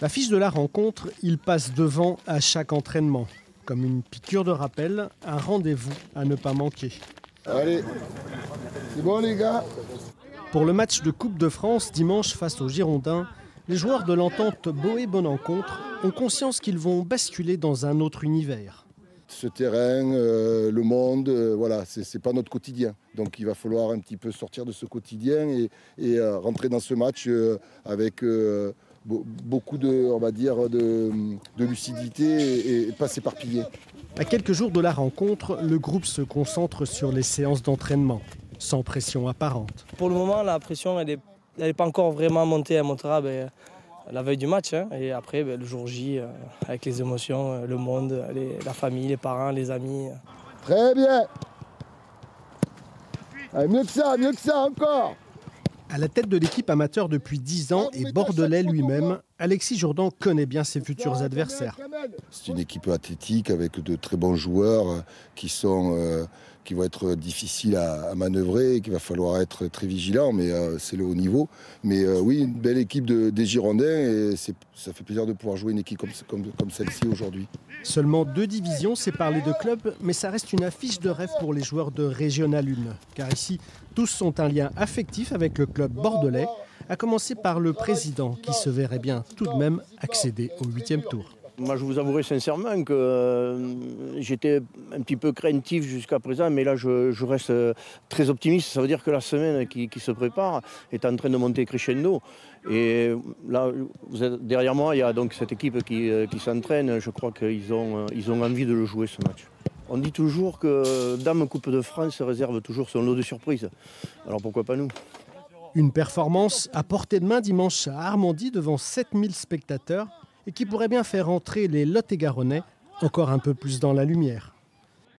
L'affiche de la rencontre, il passe devant à chaque entraînement. Comme une piqûre de rappel, un rendez-vous à ne pas manquer. Allez, c'est bon les gars. Pour le match de Coupe de France dimanche face aux Girondins, les joueurs de l'entente Boé-Bonencontre ont conscience qu'ils vont basculer dans un autre univers. Ce terrain, le monde, voilà, c'est pas notre quotidien. Donc il va falloir un petit peu sortir de ce quotidien et rentrer dans ce match avec beaucoup de, on va dire, de lucidité et pas s'éparpiller. À quelques jours de la rencontre, le groupe se concentre sur les séances d'entraînement, sans pression apparente. Pour le moment, la pression, elle n'est pas encore vraiment montée. Elle montera la veille du match. Et après, le jour J, avec les émotions, le monde, la famille, les parents, les amis. Très bien. Allez, mieux que ça encore. À la tête de l'équipe amateur depuis 10 ans et bordelais lui-même, Alexis Jourdan connaît bien ses futurs adversaires. C'est une équipe athlétique avec de très bons joueurs qui vont être difficiles à manœuvrer et qu'il va falloir être très vigilant, mais c'est le haut niveau. Mais oui, une belle équipe des Girondins et ça fait plaisir de pouvoir jouer une équipe comme celle-ci aujourd'hui. Seulement 2 divisions séparent les 2 clubs, mais ça reste une affiche de rêve pour les joueurs de Régional 1. Car ici, tous ont un lien affectif avec le club bordelais, à commencer par le président qui se verrait bien tout de même accéder au 8e tour. Moi, je vous avouerai sincèrement que j'étais un petit peu craintif jusqu'à présent, mais là, je reste très optimiste. Ça veut dire que la semaine qui se prépare est en train de monter crescendo. Et là, vous êtes derrière moi, il y a donc cette équipe qui s'entraîne. Je crois qu'ils ont envie de le jouer, ce match. On dit toujours que Dame Coupe de France réserve toujours son lot de surprises. Alors pourquoi pas nous ? Une performance à portée de main dimanche à Armandie devant 7000 spectateurs et qui pourrait bien faire entrer les Lot-et-Garonnais encore un peu plus dans la lumière.